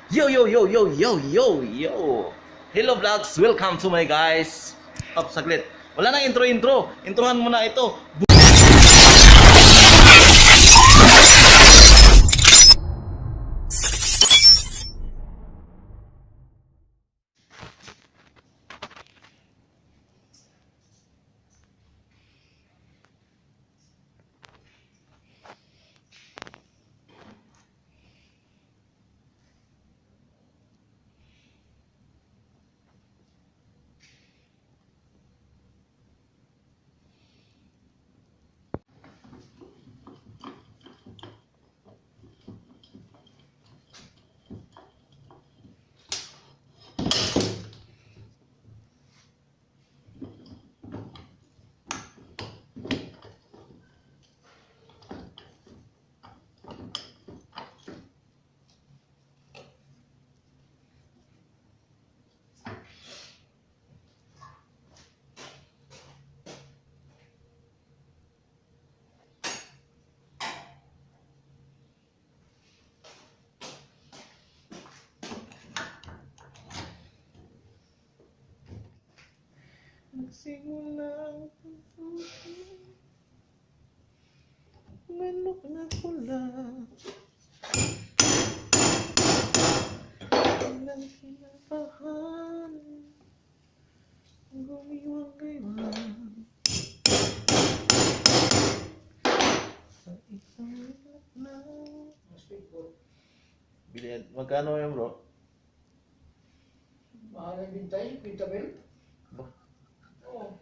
Yo yo yo yo yo yo yo. Hello vlogs, welcome to my guys. Up saglit. Wala nang intro. Introhan mo na ito. Nagsimula ang pagputi, manok na pula. Walang kinabahan, gumiwang-gaywang sa isang laknaw. Bilihan, magkano yan bro? Mahal ang bintay, Quintabel? Ba? Oo.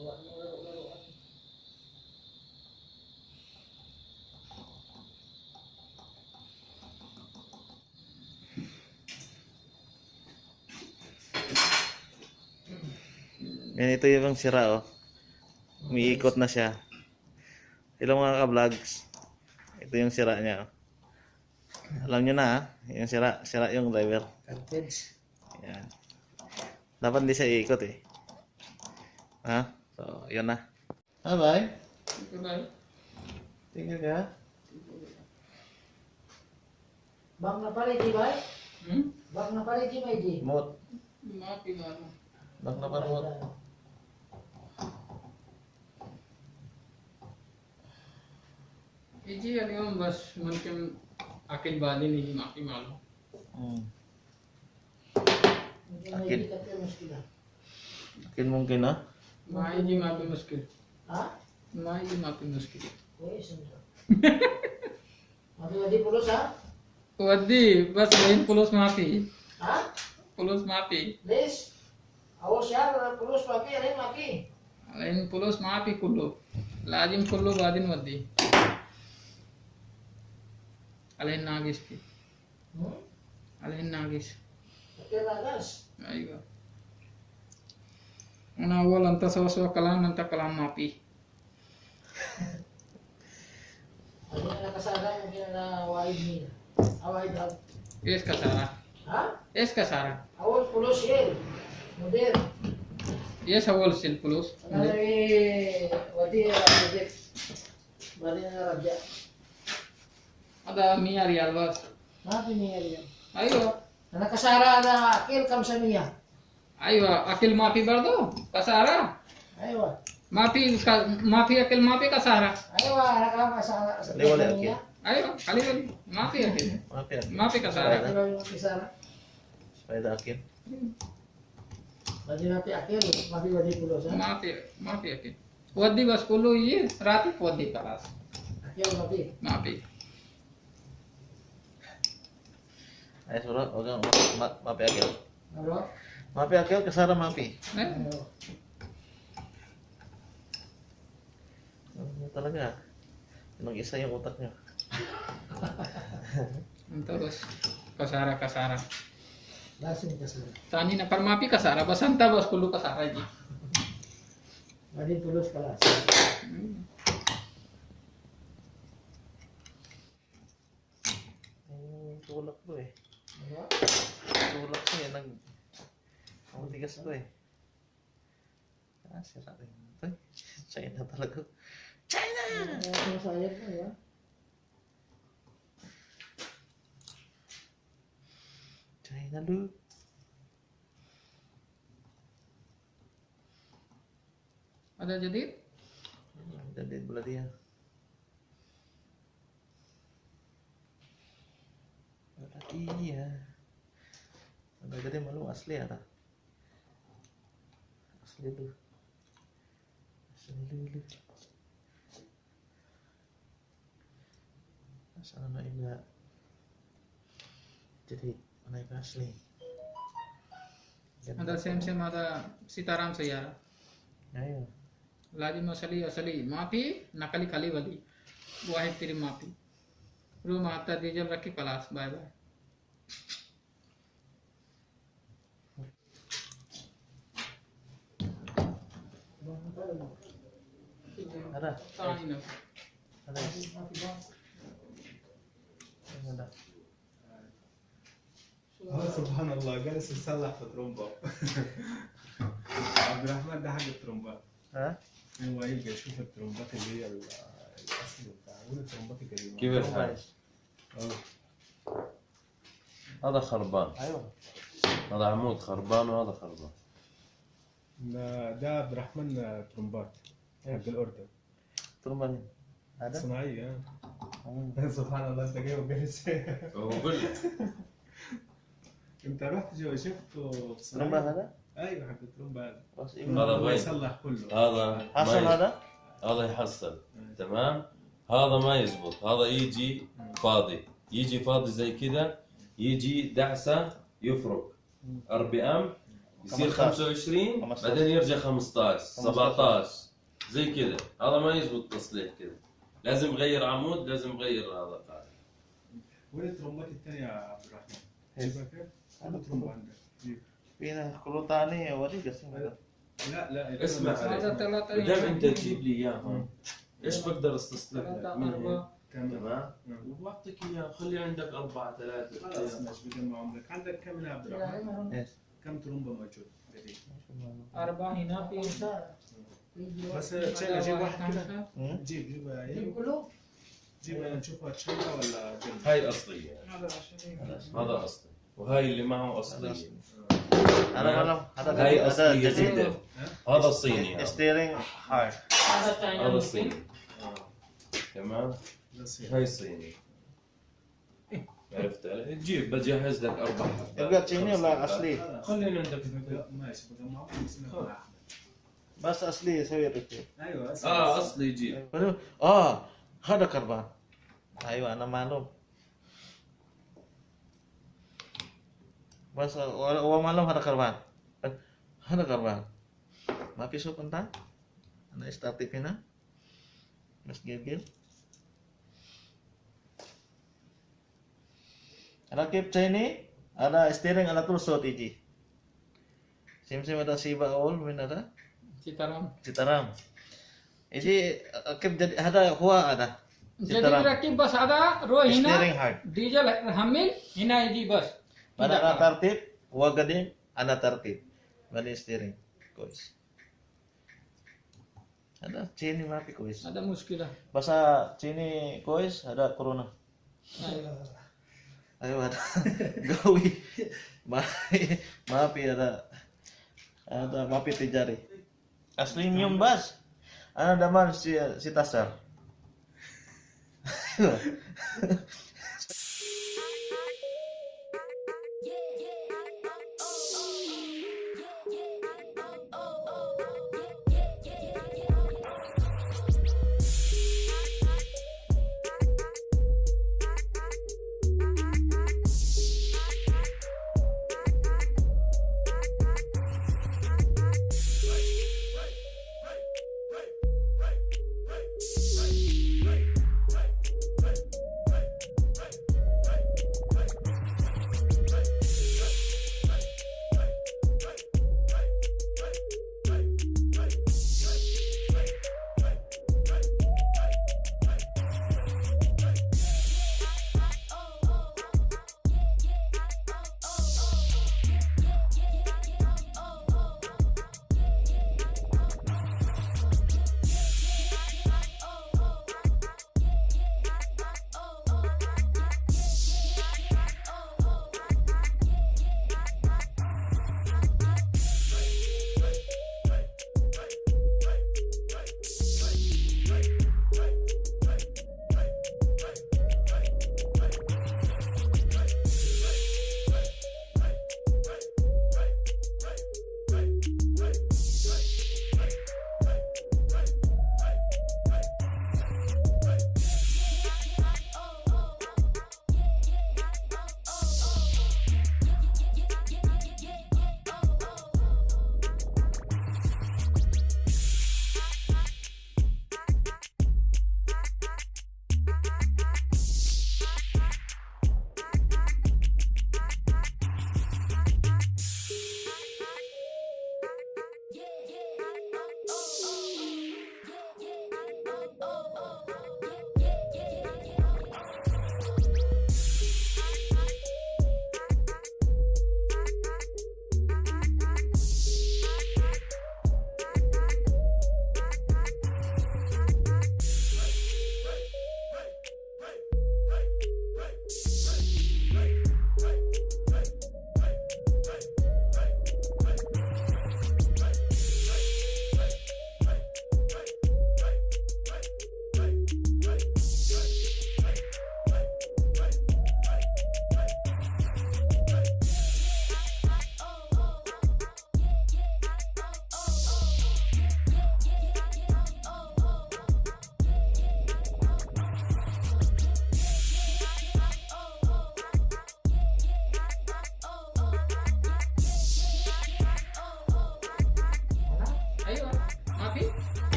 Laro-laruan. Yan, ito yung sira oh. Umiikot na siya. Hello mga ka-vlogs. Ito yung sira niya oh. Alam nyo na ha, yung sira yung driver. Cartridge. Yan. Dapat hindi siya iikot eh. Ha? So, yun na. Bye-bye. Goodbye. Tingin ka. Bang na pala, di ba? Hmm? Bang na pala, di ba, di? Mot. Mati nga mo. Bak na parmot. Iji ano yung mas mungkin akin bali ni maki malo. Akin. Akin mungkin ha? Mai ji mapi muskil. Ha? Mai ji mapi muskil. Uy, sundro. Mati-mati pulos, ha? Wadi bas lain pulos mapi. Ha? Pulos mapi. Liz? Awas ya, pulos maki, alin maki. Lain pulos mapi kullu. Lazim kullu badin wadi. Alain nagis ki. Alain nagis. Pakir nagas. Aywa. Una awal anta sawa kalam anta kalam mapi. Alin na nakasada, mungkin na waid niya. Awaid daw. Es kasara. Ha? Es kasara. Awas pulos yun. Mudir. Yes awal sil pulos. Nari, wadi project. Wadi na raja. Ada mia rial bas. Napi niya yan. Aywa. Na nakasara na akil kam sa niya. Aywa, akil mapi bardo, kasara. Aywa. Mapi akil mapi kasara. Aywa, nakakasara sa Di wala, niya. Aywa, kali kali. Mapi akil. Mapi akin. Mapi kasara. Aywa yung kisara. Spider akin. Wadi napi akil, mapi wadi pulos, ha? Mapi akil. Wadi bas kulu ye, rati wadi kalas. Akil mapi. Mapi. Ay sura, ogang mapi akin. Ano? Mapi akin kasara mapi. Eh, Ano? Talaga. Nag-isa yung utak niya. terus kasara. Lasin kasara. Tani na par mapi kasara, basanta bas kulu kasara ji. Wadi pulos kalas. Tulak ko eh. Diba? Tulak ko eh. Ang tigas ko eh. Sira rin. Ito eh. China talaga. China! Sinasayang mo, diba? China look. Ada jadid? Jadi belah dia. Belah dia. Udah jadi malu asli ada. Asli dulu. Asli dulu. Asal anak iba. Jadi anak iba asli. Ada same ada Sitaram Sayara. Ayo. लाजिम असली माफी नकली खाली वाली वाहिद तेरी माफी रूम आता डीजल रखी क्लास बाय बाय Ada. ताई न Ada. Ada. سبحان الله جالس يصلح في ترومبا عبد الرحمن ده حق الترومبات ها؟ هو يلقى يشوف الترومبات اللي هي الاصل بتاعه والترومبات القديمه كيف الحال؟ هذا خربان ايوه. هذا عمود خربان وهذا خربان. ده عبد الرحمن ترومبات حق الاردن Turban. Ada? صناعيه Hmm. سبحان الله انت جاي وجالس وقول لك انت رحت شفته في Turban صناعيه ada? ايوه حق الترومبات Bos هذا هو وين؟ يصلح كله هذا Hasan ما ada? هذا يحصل تمام. هذا ما يزبط. هذا يجي فاضي، يجي فاضي زي كذا، يجي دعسه يفرق RPM يصير 25 بعدين يرجع 15 17 زي كذا. هذا ما يزبط تصليح كذا، لازم غير عمود، لازم غير هذا قاعد. وين الترومبات الثانيه يا عبد الرحمن؟ جيبها كيف؟ هذا ترومبا عندك جيب. Pina kalau tani wadi kasi ada. لا اسمع هذا علي، ثلاثة بدام انت تجيب لي اياها ايش بقدر استصلح لك ثلاثة منها؟ أربعة تمام، وبعطيك اياه. خلي عندك 4 3 خلاص ماشي بدل ما عمرك عندك كم يا عبد الرحمن؟ Yes. كم ترومبا موجود؟ جديد. أربعة هنا في بس تشيل جيب واحد كده Hmm? جيب Hindi ko جيب نشوفها تشيلها ولا جلد؟ هاي اصليه، هذا اصلي، وهاي اللي معه اصليه. Ada malam, ada هاي ada اصليه jadi جدا. هذا صيني، steering hard. هذا هذا चाइना صيني تمام. بس هاي صيني. عرفت علي؟ تجيب بجهز لك 4 حبات. Juga sini lah asli. خلينا عندك. ماشي بقى معهم بسم الله الرحمن Bas asli saya itu. ايوه اصلي يجيب. Baru, oh, ada karban. Ayo anak malum. Bas awal malam ada karban. Ada karban. Ma piso punta. Ana startif na. Mas gil. Rakip ini ada steering ala tulusot iji. Sim ada siba all min ada. Sitaram Citaram. Iji rakip jadi ada huwa ada. जल्दी रखी बस आधा रो Hina Steering hard. Diesel हमिल हिना जी बस Pada ana tertib, huwa gadim, ana tertib. Bali steering. Kois. Ada Chini mapi kois. ada muskilah Bahasa Chini kois ada corona. Ayo ada gawi. Mapi ada mapi tijari. Asli nyium bas. Ana daman si tasar.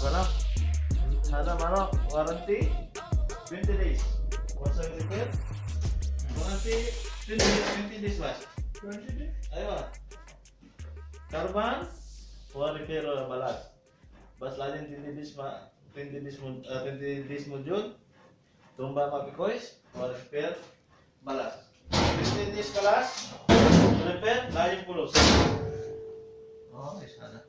Wala. Ada mana? Warranty 20 days. Once I repair, warranty 20 days mas. 20 days? Ayo. Karban, war repair balas. Bas lain 20 days ma 20 days mujud. Tumba mapikois, war repair balas. 20 days balas. Repair lain pulos. Oh, sana.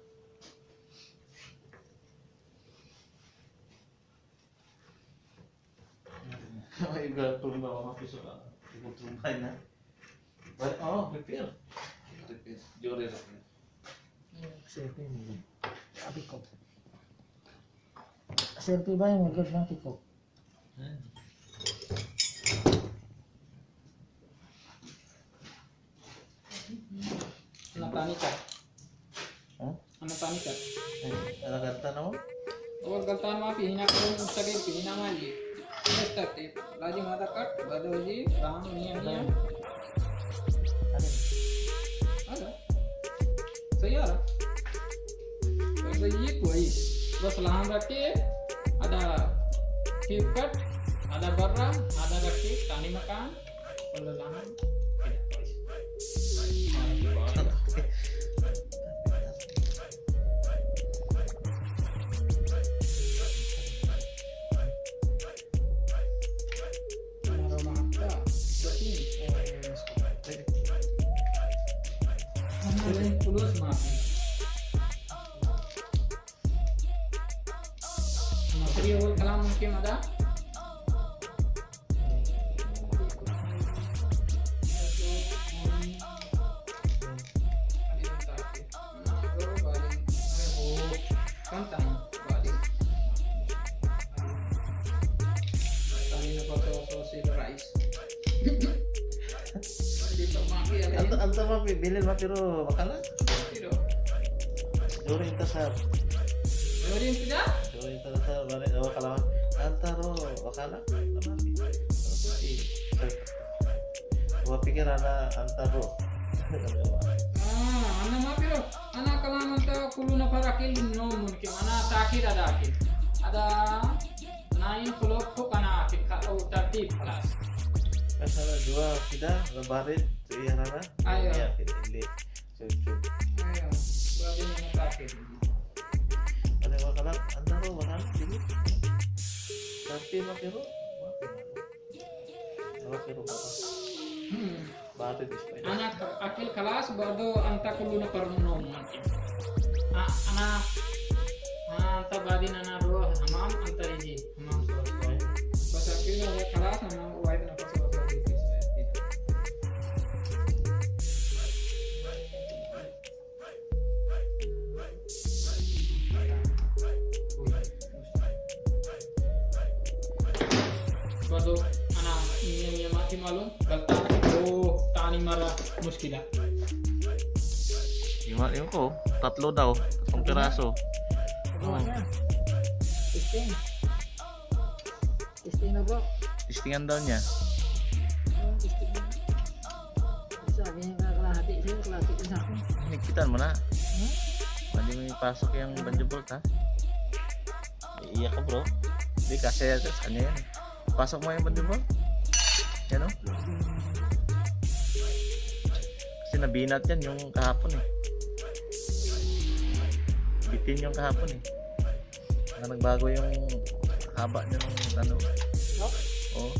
Ay, tumba mapiso ka. Tumba na. But oh, repair. Repair. Jore repair. Selfie mo. Sabi ko. Selfie ba yung magod ng tiko? Anak tani ka. Huh? Anak tani ka. Ala kata namo? और गलतान माफी हिना करो सगे हिना माली करते राजी माता कट बदोजी राम नियम नियम ada सही आ रहा तो ये कोई बस लाहम रखे ada keep cut ada barra ada rake tani makan और लाहम tulus maafin. Materi awal kalam mungkin ada. Anta mah bilin mah pero bakala. Jore kita sa. Jore tidak? Jore kita sa bare bakala. Anta ro bakala. Tapi. Gua pikir ana anta ro. Ana mah pero ana kalam anta kuluna parakil no mungkin ana takir ada akil. Ada 9 floor ko kana akil ka o tertib kelas. Kasala dua kita lebarit iya rana. Ayo. Ya ini. Cucu. Ayo, babi yang takir. Ada bakala anta ro bakala sini. Tapi mah pero. Pero Baru di sepeda. Anak akil kelas bado anta kuluna parno mungkin. Anak anta badin anak roh hamam anta ini hamam soal. Pas akil ada kelas nama wide na pas soal itu. Bado anak ini mati malum galta tani mara muskila. Yung ko, tatlo daw, tatlong piraso. Testing. Testing na bro. Tistingan daw niya. Testing na. Sabi niya kalahati siya, kalahati sa akin. Higpitan mo na. Hindi mo ipasok yung banjabol ha. Iya ka bro. Hindi kasi sa kanya yan. Pasok mo yung banjabol. Yan o. Kasi nabinat yan yung kahapon eh. Bitin yung kahapon eh. Nagbago yung haba niya ng ano. Oo.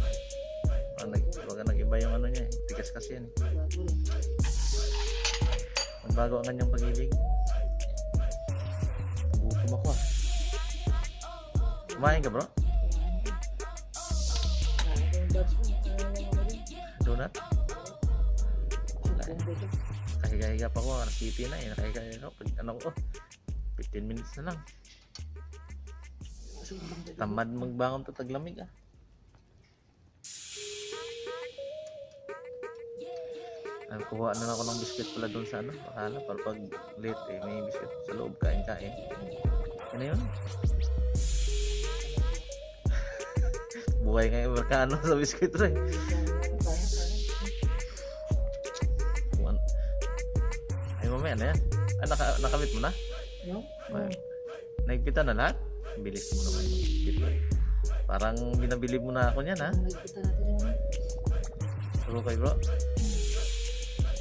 Baga nag-iba yung ano niya eh. Tigas kasi yan eh. Nagbago ang kanyang pag-ibig. Gutom ako ah. Kumain ka bro? Donut? Nakahiga-higa pa ko. City na eh. Nakahiga-higa ako. Ano ko? 15 minutes na lang. Tamad magbangon to taglamig ah. Kuha na ako ng biscuit pala doon sa ano. Akala para pag late eh may biscuit sa loob kain-kain. Ano yun? Buhay nga yung Amerikano sa biscuit rin. Ay mamaya na yan. Ah, nakamit mo na? No? Nagpitan na lahat? Bilis mo naman. Parang binabili mo na ako niyan, ha? Ang nagkita natin yung ano. Turo kay bro.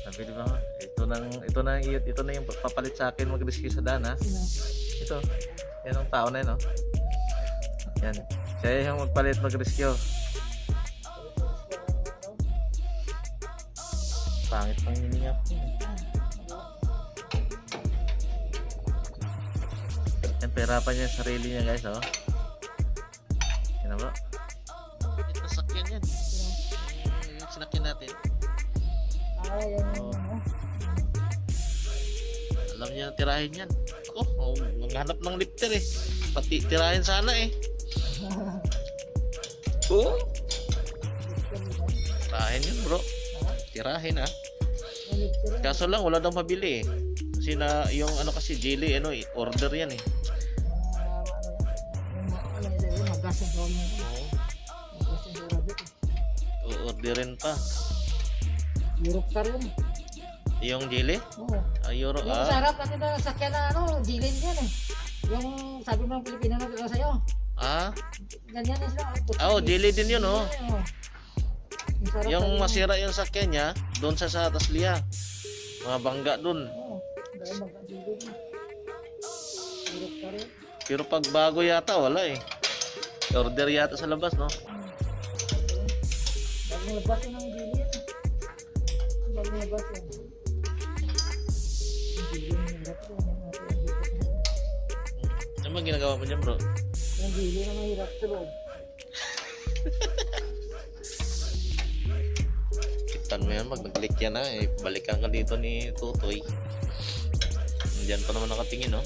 Nabili ba? Ito na yung papalit sa akin mag-rescue sa daan, ha? Sino? Ito. Yan ang tao na yun, oh. Yan. Siya yung magpalit mag-rescue. Pangit pang hininga. Yan, pera pa niya yung sarili niya, guys, oh. Yan na ba? Ito sakyan yan. Yung sinakyan natin. Ah, yan yung ano. Alam niya tirahin yan. Ako, maghanap ng lifter eh. Pati tirahin sana eh. Oo. Tirahin yun bro. Tirahin ah. Kaso lang wala daw mabili eh. Kasi na yung ano kasi jelly ano eh, order yan eh. Magas yung gawin mo. Oo. Magas yung rabbit eh. Orderin pa. Europe car yun. Yung jelly? Oo. Euro Yung sa harap kasi na sakyan na ano, jilin yan eh. Yung sabi mo ng Pilipino na gano'n sa'yo. Ah? Ganyan na sila. Oh, jelly din yun oh. sarap Yung sabi mo. masira yung sakyan niya, doon sa Taslia. Mga bangga doon. Oo. Dahil mag-jilin. Europe car yun. Pero pag bago yata, wala eh. Order yata sa labas, no? Bagong labas yun ang jilin. Bagong labas yun. Jilin yung dapat yun. Ano ba ginagawa mo dyan, bro? Yung jilin na mahirap sa loob. Kitan mo yan, pag nag-click yan na, eh, balikan ka dito ni Tutoy. Diyan pa naman nakatingin, no?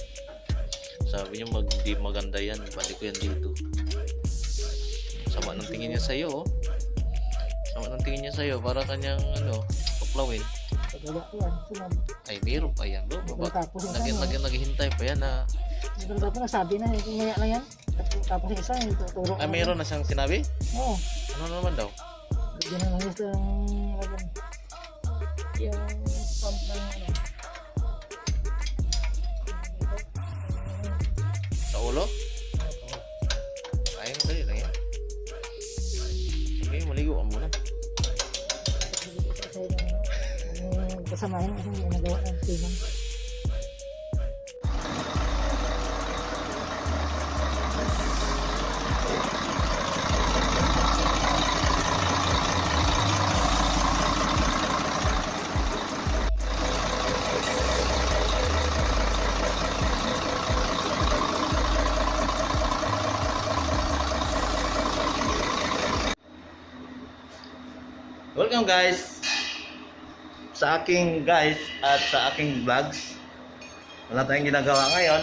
Sabi niya, di maganda yan, balik ko yan dito. Sama ng tingin niya sa'yo, oh. Sama ng tingin niya sa'yo, para kanyang, ano, paplawin. Pagkala ko yan, sumab. Ay, meron pa yan, bro. Tapos yung Naghihintay pa yan na... Ito dapat nasabi na, kung maya na yan. Tapos yung isa, yung tuturo. Ay, meron na siyang sinabi? Oo. Ano naman daw? Bigyan na ng gusto ng... Yung pump ng ano. Sa ulo? Ayun, dali lang yan. Sige, maligo ka muna. Kasamahin kasi hindi nagawa ng tingin. Welcome guys sa aking guys at sa aking vlogs. Wala tayong ginagawa ngayon.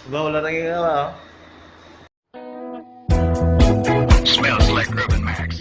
Diba wala tayong ginagawa? Oh? Smells like Urban Max.